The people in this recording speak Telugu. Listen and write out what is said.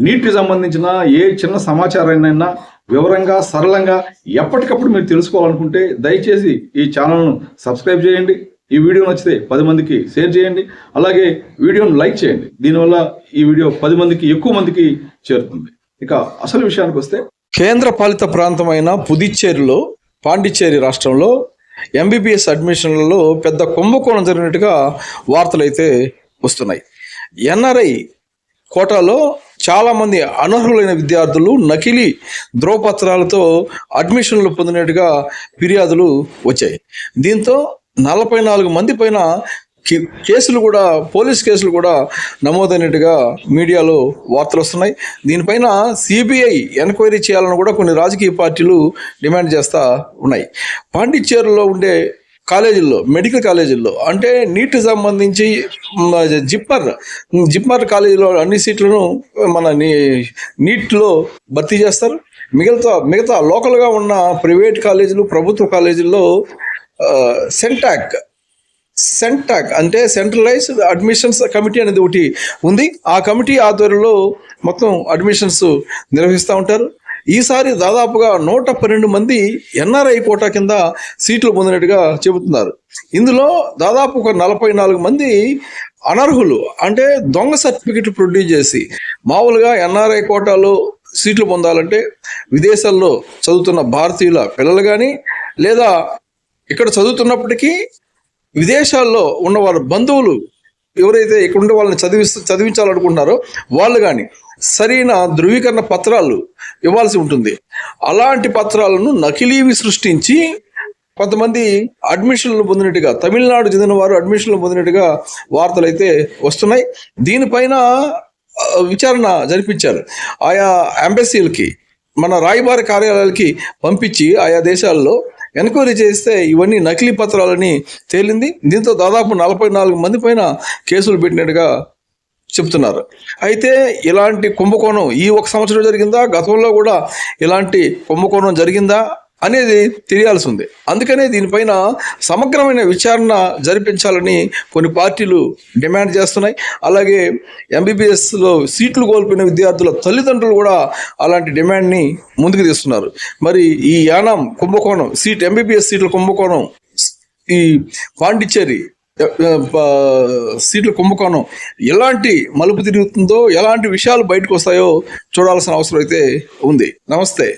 నీటికి సంబంధించిన ఏ చిన్న సమాచారాన్నైనా వివరంగా సరళంగా ఎప్పటికప్పుడు మీరు తెలుసుకోవాలనుకుంటే దయచేసి ఈ ఛానల్ను సబ్స్క్రైబ్ చేయండి. ఈ వీడియో నచ్చితే 10 మందికి షేర్ చేయండి. అలాగే వీడియోను లైక్ చేయండి. దీనివల్ల ఈ వీడియో 10 మందికి ఎక్కువ మందికి చేరుతుంది. ఇక అసలు విషయానికి వస్తే, కేంద్ర పాలిత ప్రాంతమైన పుదుచ్చేరిలో పాండిచ్చేరి రాష్ట్రంలో ఎంబీబీఎస్ అడ్మిషన్లలో పెద్ద కుంభకోణం జరిగినట్టుగా వార్తలు అయితే వస్తున్నాయి. ఎన్ఆర్ఐ కోటాలో చాలామంది అనర్హులైన విద్యార్థులు నకిలీ ధ్రువపత్రాలతో అడ్మిషన్లు పొందినట్టుగా ఫిర్యాదులు వచ్చాయి. దీంతో 44 మంది పైన కేసులు కూడా, పోలీస్ కేసులు కూడా నమోదైనట్టుగా మీడియాలో వార్తలు వస్తున్నాయి. దీనిపైన సిబిఐ ఎంక్వైరీ చేయాలని కూడా కొన్ని రాజకీయ పార్టీలు డిమాండ్ చేస్తూ ఉన్నాయి. పాండిచ్చేరిలో ఉండే కాలేజీల్లో, మెడికల్ కాలేజీల్లో అంటే నీట్కి సంబంధించి జిప్మర్ కాలేజీలో అన్ని సీట్లను మన నీట్లో భర్తీ చేస్తారు. మిగతా లోకల్గా ఉన్న ప్రైవేట్ కాలేజీలు, ప్రభుత్వ కాలేజీల్లో సెంటాక్ అంటే సెంట్రలైజ్డ్ అడ్మిషన్స్ కమిటీ అనేది ఒకటి ఉంది. ఆ కమిటీ ఆధ్వర్యంలో మొత్తం అడ్మిషన్స్ నిర్వహిస్తూ ఉంటారు. ఈసారి దాదాపుగా 112 మంది ఎన్ఆర్ఐ కోటా కింద సీట్లు పొందినట్టుగా చెబుతున్నారు. ఇందులో దాదాపు ఒక 44 మంది అనర్హులు, అంటే దొంగ సర్టిఫికెట్లు ప్రొడ్యూస్ చేసి, మామూలుగా ఎన్ఆర్ఐ కోటాలో సీట్లు పొందాలంటే విదేశాల్లో చదువుతున్న భారతీయుల పిల్లలు కానీ, లేదా ఇక్కడ చదువుతున్నప్పటికీ విదేశాల్లో ఉన్న వాళ్ళ బంధువులు ఎవరైతే ఇక్కడ ఉండే వాళ్ళని చదివించాలనుకుంటున్నారో వాళ్ళు కానీ సరైన ధృవీకరణ పత్రాలు ఇవ్వాల్సి ఉంటుంది. అలాంటి పత్రాలను నకిలీవి సృష్టించి కొంతమంది అడ్మిషన్లు పొందినట్టుగా, తమిళనాడు చెందిన వారు అడ్మిషన్లు పొందినట్టుగా వార్తలు అయితే వస్తున్నాయి. దీనిపైన విచారణ జరిపించారు. ఆయా ఎంబసీలకి, మన రాయబార కార్యాలయాలకి పంపించి ఆయా దేశాల్లో ఎంక్వైరీ చేస్తే ఇవన్నీ నకిలీ పత్రాలని తేలింది. దీంతో దాదాపు 44 మంది పైన కేసులు పెట్టినట్టుగా చెప్తున్నారు. అయితే ఇలాంటి కుంభకోణం ఈ 1 సంవత్సరం జరిగిందా, గతంలో కూడా ఇలాంటి కుంభకోణం జరిగిందా అనేది తెలియాల్సి ఉంది. అందుకనే దీనిపైన సమగ్రమైన విచారణ జరిపించాలని కొన్ని పార్టీలు డిమాండ్ చేస్తున్నాయి. అలాగే ఎంబీబీఎస్లో సీట్లు కోల్పోయిన విద్యార్థుల తల్లిదండ్రులు కూడా అలాంటి డిమాండ్ని ముందుకు తీస్తున్నారు. మరి ఈ యానాం కుంభకోణం, ఎంబీబీఎస్ సీట్ల కుంభకోణం, ఈ పాండిచ్చేరి సీట్ల కుంభకోణం ఎలాంటి మలుపు తిరుగుతుందో, ఎలాంటి విషయాలు బయటకు వస్తాయో చూడాల్సిన అవసరం అయితే ఉంది. నమస్తే.